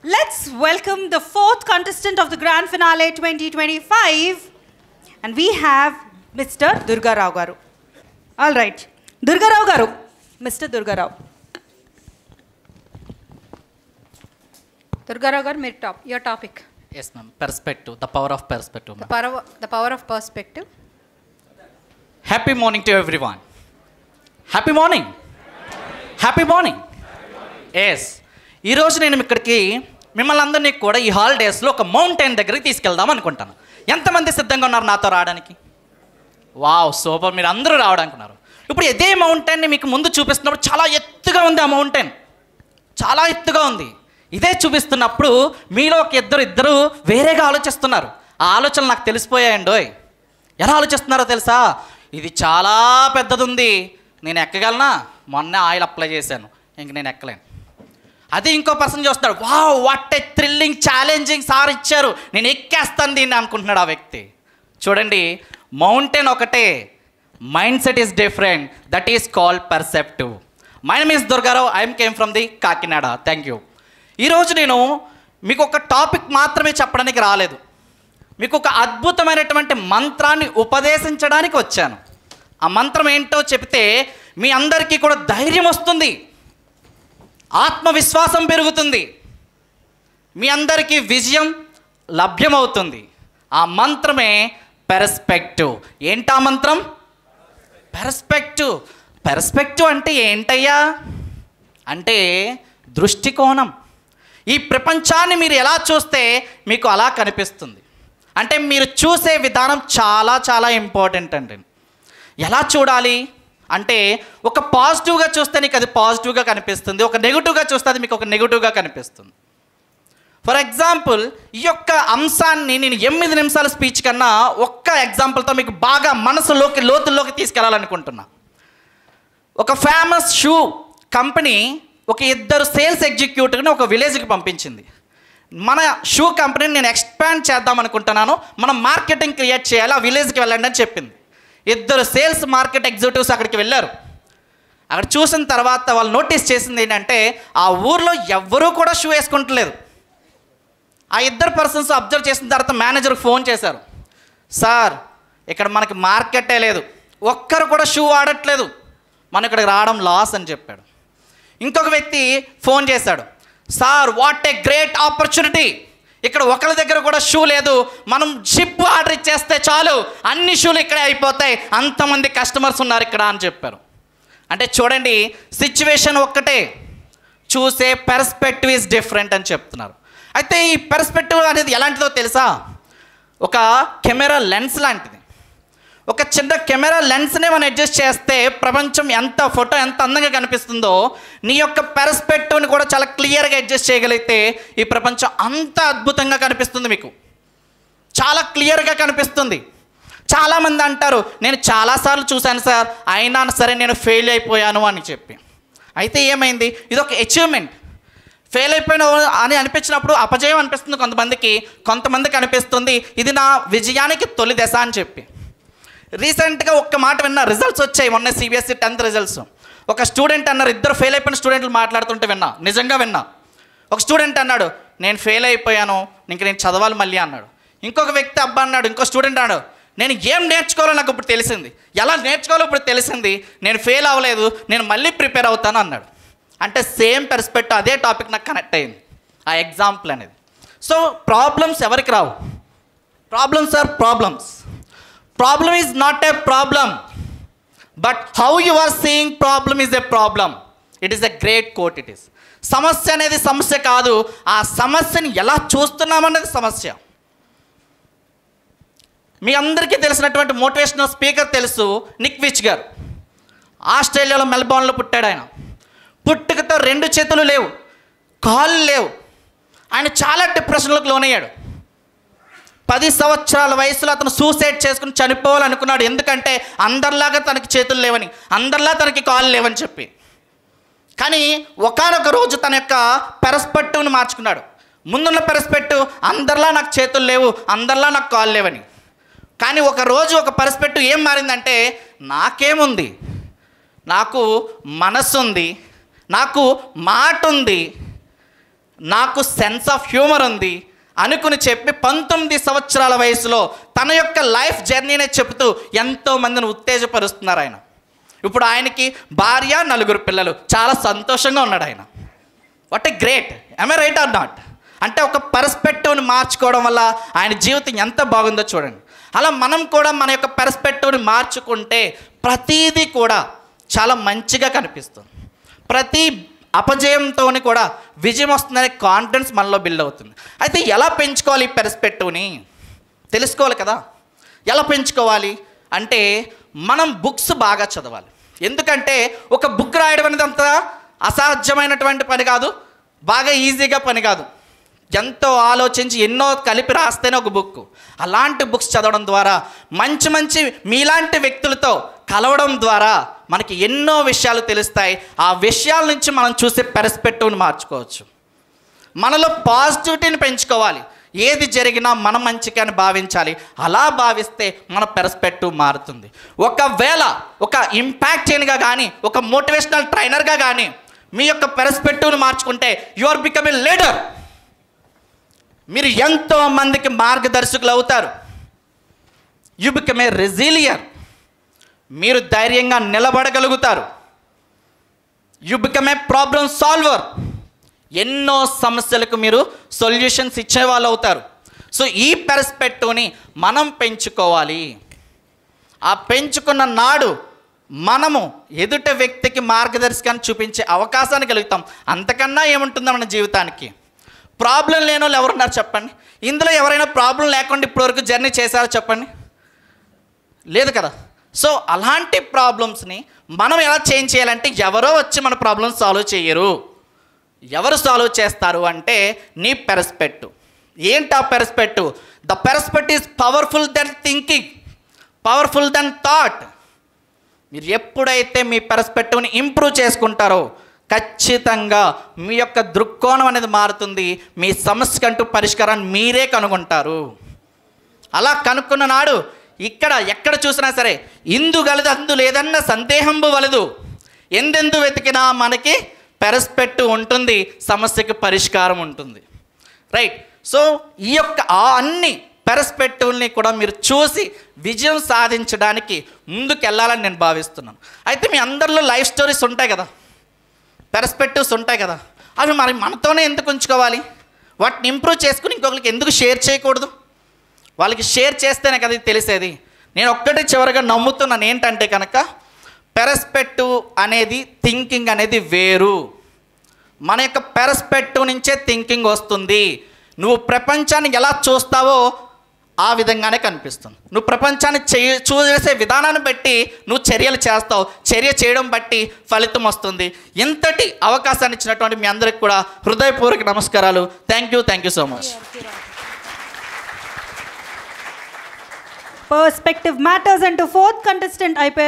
Let's welcome the fourth contestant of the Grand Finale 2025. And we have Mr. Durga Rao Garu. All right. Durga Rao Garu. Mr. Durga Rao. Durga Rao Garu, your topic. Yes, ma'am. Perspective. The power of perspective. The power of perspective. Happy morning to everyone. Happy morning. Happy morning. Yes. ఈ రోజు నేను ఇక్కడికి మిమ్మల్ని అందరినీ కూడా ఈ హాలిడేస్లో ఒక మౌంటైన్ దగ్గరికి తీసుకెళ్దాం అనుకుంటాను. ఎంతమంది సిద్ధంగా ఉన్నారు నాతో రావడానికి? వావ్, సూపర్, మీరు అందరూ రావడానికి ఉన్నారు. ఇప్పుడు ఇదే మౌంటైన్ని మీకు ముందు చూపిస్తున్నప్పుడు చాలా ఎత్తుగా ఉంది. ఆ మౌంటైన్ చాలా ఎత్తుగా ఉంది. ఇదే చూపిస్తున్నప్పుడు మీలో ఒక ఇద్దరు వేరేగా ఆలోచిస్తున్నారు. ఆ ఆలోచనలు నాకు తెలిసిపోయాయండోయ్. ఎలా ఆలోచిస్తున్నారో తెలుసా? ఇది చాలా పెద్దది ఉంది, నేను ఎక్కగలనా? మొన్న ఆయిల్ అప్లై చేశాను, ఇంక నేను ఎక్కలేను. అది ఇంకో పర్సన్ చూస్తున్నాడు, wow what a thrilling challenging sir ఇచ్చారు, నేను ఎక్కేస్తాను దీన్ని అనుకుంటున్నాడు ఆ వ్యక్తి. చూడండి, మౌంటైన్ ఒకటే, mind set is different. That is called perceptive. My name is Durgarao. I'm came from the Kakinada. Thank you. ఈరోజు నేను మీకు ఒక టాపిక్ మాత్రమే చెప్పడానికి రాలేదు, మీకు ఒక అద్భుతమైనటువంటి మంత్రాన్ని ఉపదేశించడానికి వచ్చాను. ఆ మంత్రం ఏంటో చెప్తే మీ అందరికీ కూడా ధైర్యం వస్తుంది, ఆత్మవిశ్వాసం పెరుగుతుంది, మీ అందరికీ విజయం లభ్యమవుతుంది. ఆ మంత్రమే పెర్స్పెక్టివ్. ఏంటా మంత్రం? పెర్స్పెక్టివ్. పెర్స్పెక్టివ్ అంటే ఏంటయ్యా అంటే దృష్టికోణం. ఈ ప్రపంచాన్ని మీరు ఎలా చూస్తే మీకు అలా కనిపిస్తుంది. అంటే మీరు చూసే విధానం చాలా చాలా ఇంపార్టెంట్ అండి. ఎలా చూడాలి అంటే, ఒక పాజిటివ్గా చూస్తే నీకు అది పాజిటివ్గా కనిపిస్తుంది, ఒక నెగిటివ్గా చూస్తే అది మీకు ఒక నెగిటివ్గా కనిపిస్తుంది. ఫర్ ఎగ్జాంపుల్, ఈ యొక్క అంశాన్ని నేను 8 నిమిషాల స్పీచ్ కన్నా ఒక్క ఎగ్జాంపుల్తో మీకు బాగా మనసులోకి లోతుల్లోకి తీసుకెళ్లాలనుకుంటున్నా. ఒక ఫేమస్ షూ కంపెనీ ఒక 2 సేల్స్ ఎగ్జిక్యూటివ్ని ఒక విలేజ్కి పంపించింది. మన షూ కంపెనీని నేను ఎక్స్పాండ్ చేద్దాం అనుకుంటున్నాను, మనం మార్కెటింగ్ క్రియేట్ చేయాలి, ఆ విలేజ్కి వెళ్ళండి అని చెప్పింది. 2 సేల్స్ మార్కెట్ ఎగ్జిక్యూటివ్స్ అక్కడికి వెళ్ళారు. అక్కడ చూసిన తర్వాత వాళ్ళు నోటీస్ చేసింది ఏంటంటే, ఆ ఊర్లో ఎవ్వరూ కూడా షూ వేసుకుంటలేదు. ఆ 2 పర్సన్స్ అబ్జర్వ్ చేసిన తర్వాత మేనేజర్కి ఫోన్ చేశారు, సార్ ఇక్కడ మనకి మార్కెటే లేదు, ఒక్కరు కూడా షూ వాడట్లేదు, మనం ఇక్కడికి రావడం లాస్ అని చెప్పాడు. ఇంకొక వ్యక్తి ఫోన్ చేశాడు, sir what a great opportunity, ఇక్కడ ఒకరి దగ్గర కూడా షూ లేదు, మనం షిప్ ఆర్డర్ ఇచ్చేస్తే చాలు అన్ని షూలు ఇక్కడే అయిపోతాయి, అంతమంది కస్టమర్స్ ఉన్నారు ఇక్కడ అని చెప్పారు. అంటే చూడండి, సిచ్యువేషన్ ఒక్కటే, చూసే పెర్స్పెక్టివ్ ఈజ్ డిఫరెంట్ అని చెప్తున్నారు. అయితే ఈ పెర్స్పెక్టివ్ అనేది ఎలాంటిదో తెలుసా? ఒక కెమెరా లెన్స్ లాంటిది. ఒక చిన్న కెమెరా లెన్స్నే మనం అడ్జస్ట్ చేస్తే ప్రపంచం ఫోటో ఎంత అందంగా కనిపిస్తుందో, నీ యొక్క పెర్స్పెక్టివ్ని కూడా చాలా క్లియర్గా అడ్జస్ట్ చేయగలిగితే ఈ ప్రపంచం అంత అద్భుతంగా కనిపిస్తుంది, మీకు చాలా క్లియర్గా కనిపిస్తుంది. చాలామంది అంటారు, నేను చాలాసార్లు చూశాను సార్, అయినా సరే నేను ఫెయిల్ అయిపోయాను అని చెప్పి. అయితే ఏమైంది? ఇది ఒక అచీవ్మెంట్. ఫెయిల్ అయిపోయిన అని అనిపించినప్పుడు అపజయం అనిపిస్తుంది కొంతమందికి అనిపిస్తుంది ఇది నా విజయానికి తొలి దశ అని చెప్పి. రీసెంట్గా ఒక్క మాట విన్నా, రిజల్ట్స్ వచ్చాయి మొన్న, CBSE 10th రిజల్ట్స్. ఒక స్టూడెంట్ అన్నారు, 2 ఫెయిల్ అయిపోయిన స్టూడెంట్లు మాట్లాడుతుంటే విన్నా, నిజంగా విన్నా. ఒక స్టూడెంట్ అన్నాడు, నేను ఫెయిల్ అయిపోయాను, ఇంక నేను చదవాలి మళ్ళీ అన్నాడు. ఇంకొక వ్యక్తి అబ్బా అన్నాడు, ఇంకో స్టూడెంట్ అన్నాడు, నేను ఏం నేర్చుకోవాలో నాకు ఇప్పుడు తెలిసింది, ఎలా నేర్చుకోవాలో ఇప్పుడు తెలిసింది, నేను ఫెయిల్ అవ్వలేదు, నేను మళ్ళీ ప్రిపేర్ అవుతాను అన్నాడు. అంటే సేమ్ పెర్స్పెక్టివ్, అదే టాపిక్ నాకు కనెక్ట్ అయింది, ఆ ఎగ్జాంపుల్ అనేది. సో ప్రాబ్లమ్స్ ఎవరికి రావు? Problems are problems. Problem is not a problem, but how you are seeing problem is a problem. It is a great quote. It is. సమస్య అనేది సమస్య కాదు, ఆ సమస్యని ఎలా చూస్తున్నామనేది సమస్య. మీ అందరికీ తెలిసినటువంటి మోటివేషనల్ స్పీకర్ తెలుసు, నిక్ విచ్ గారు. ఆస్ట్రేలియాలో మెల్బోర్న్లో పుట్టాడు ఆయన. పుట్టుకతో 2 చేతులు లేవు, కాళ్ళు లేవు. ఆయన చాలా డిప్రెషన్లోకి లోనయ్యాడు. 10 సంవత్సరాల వయసులో అతను సూసైడ్ చేసుకుని చనిపోవాలనుకున్నాడు. ఎందుకంటే అందరిలాగా తనకి చేతులు లేవని, అందరిలా తనకి కాళ్ళు లేవని చెప్పి. కానీ ఒకానొక రోజు తన యొక్క పెర్స్పెక్టివ్ని మార్చుకున్నాడు. ముందున్న పెర్స్పెక్టివ్ అందరిలా నాకు చేతులు లేవు, అందరిలా నాకు కాళ్ళు లేవని. కానీ ఒక రోజు ఒక పెర్స్పెక్టివ్ ఏం మారిందంటే, నాకేముంది, నాకు మనసు ఉంది, నాకు మాట ఉంది, నాకు సెన్స్ ఆఫ్ హ్యూమర్ ఉంది అనుకుని చెప్పి 19 సంవత్సరాల వయసులో తన యొక్క లైఫ్ జర్నీనే చెబుతూ ఎంతోమందిని ఉత్తేజపరుస్తున్నారు ఆయన. ఇప్పుడు ఆయనకి భార్య, 4 పిల్లలు, చాలా సంతోషంగా ఉన్నాడు ఆయన. What a great, I right are not? అంటే ఒక పర్స్పెక్టివ్ని మార్చుకోవడం వల్ల ఆయన జీవితం ఎంత బాగుందో చూడండి. అలా మనం కూడా మన యొక్క పర్స్పెక్టివ్ని మార్చుకుంటే ప్రతీదీ కూడా చాలా మంచిగా కనిపిస్తుంది. ప్రతి అపజయంతో కూడా విజయం వస్తుందనే కాన్ఫిడెన్స్ మనలో బిల్డ్ అవుతుంది. అయితే ఎలా పెంచుకోవాలి ఈ పర్స్పెక్టివ్ని తెలుసుకోవాలి కదా. ఎలా పెంచుకోవాలి అంటే మనం బుక్స్ బాగా చదవాలి. ఎందుకంటే ఒక బుక్ రాయడం అనేది అంత అసాధ్యమైనటువంటి పని కాదు, బాగా ఈజీగా పని కాదు. ఎంతో ఆలోచించి ఎన్నో కలిపి రాస్తేనే ఒక బుక్. అలాంటి బుక్స్ చదవడం ద్వారా మంచి మంచి మీలాంటి వ్యక్తులతో కలవడం ద్వారా మనకి ఎన్నో విషయాలు తెలుస్తాయి. ఆ విషయాల నుంచి మనం చూసే పర్స్పెక్టివ్ని మార్చుకోవచ్చు. మనలో పాజిటివిటీని పెంచుకోవాలి. ఏది జరిగినా మన మంచిగా అని భావించాలి. అలా భావిస్తే మన పర్స్పెక్టివ్ మారుతుంది. ఒకవేళ ఒక ఇంపాక్ట్గా కానీ, ఒక మోటివేషనల్ ట్రైనర్గా కానీ మీ యొక్క పర్స్పెక్టివ్ని మార్చుకుంటే you are become a leader. మీరు ఎంతో మందికి మార్గదర్శకులు అవుతారు. You become a resilient. మీరు ధైర్యంగా నిలబడగలుగుతారు. You become a problem solver. ఎన్నో సమస్యలకు మీరు సొల్యూషన్స్ ఇచ్చేవాళ్ళు అవుతారు. సో ఈ పర్స్పెక్టివ్ని మనం పెంచుకోవాలి. ఆ పెంచుకున్న నాడు మనము ఎదుట వ్యక్తికి మార్గదర్శకాన్ని చూపించే అవకాశాన్ని కలుగుతాం. అంతకన్నా ఏముంటుందో మన జీవితానికి. ప్రాబ్లం లేని వాళ్ళు ఎవరున్నారు చెప్పండి? ఇందులో ఎవరైనా ప్రాబ్లం లేకుండా ఇప్పటివరకు జర్నీ చేశారో చెప్పండి? లేదు కదా. సో అలాంటి ప్రాబ్లమ్స్ని మనం ఎలా చేంజ్ చేయాలంటే ఎవరో వచ్చి మన ప్రాబ్లమ్స్ సాల్వ్ చేయరు. ఎవరు సాల్వ్ చేస్తారు అంటే నీ పర్స్పెక్టివ్. ఏంటి ఆ perspective? The perspective is powerful than thinking, powerful than thought. మీరు ఎప్పుడైతే మీ పర్స్పెక్టివ్ని ఇంప్రూవ్ చేసుకుంటారో ఖచ్చితంగా మీ యొక్క దృక్కోణం అనేది మారుతుంది. మీ సమస్యకంటూ పరిష్కారాన్ని మీరే కనుగొంటారు. అలా కనుక్కున్న నాడు ఎక్కడ చూసినా సరే ఇందు గలదు అందు లేదన్న సందేహంబు వలదు, ఎందెందు వెతికినా మనకి పర్స్పెక్టివ్ ఉంటుంది, సమస్యకి పరిష్కారం ఉంటుంది. రైట్. సో ఈ యొక్క అన్ని పర్స్పెక్టివ్ని కూడా మీరు చూసి విజయం సాధించడానికి ముందుకు వెళ్ళాలని నేను భావిస్తున్నాను. అయితే మీ అందరిలో లైఫ్ స్టోరీస్ ఉంటాయి కదా, పర్స్పెక్టివ్స్ ఉంటాయి కదా. అవి మరి మనతోనే ఎందుకు ఉంచుకోవాలి? వాటిని ఇంప్రూవ్ చేసుకుని ఇంకొకరికి ఎందుకు షేర్ చేయకూడదు? వాళ్ళకి షేర్ చేస్తేనే కదా ఇది తెలిసేది. నేను ఒక్కటి చివరిగా నమ్ముతున్నాను ఏంటంటే కనుక పర్స్పెక్టివ్ అనేది, థింకింగ్ అనేది వేరు. మన యొక్క పర్స్పెక్టివ్ నుంచే థింకింగ్ వస్తుంది. నువ్వు ప్రపంచాన్ని ఎలా చూస్తావో ఆ విధంగానే కనిపిస్తుంది. నువ్వు ప్రపంచాన్ని చూసే విధానాన్ని బట్టి నువ్వు చర్యలు చేస్తావు. చర్య చేయడం బట్టి ఫలితం వస్తుంది. ఇంతటి అవకాశాన్ని ఇచ్చినటువంటి మీ అందరికి కూడా హృదయపూర్వక నమస్కారాలు. Thank you so much. Perspective matters అంటూ 4th contestant అయిపోయారు.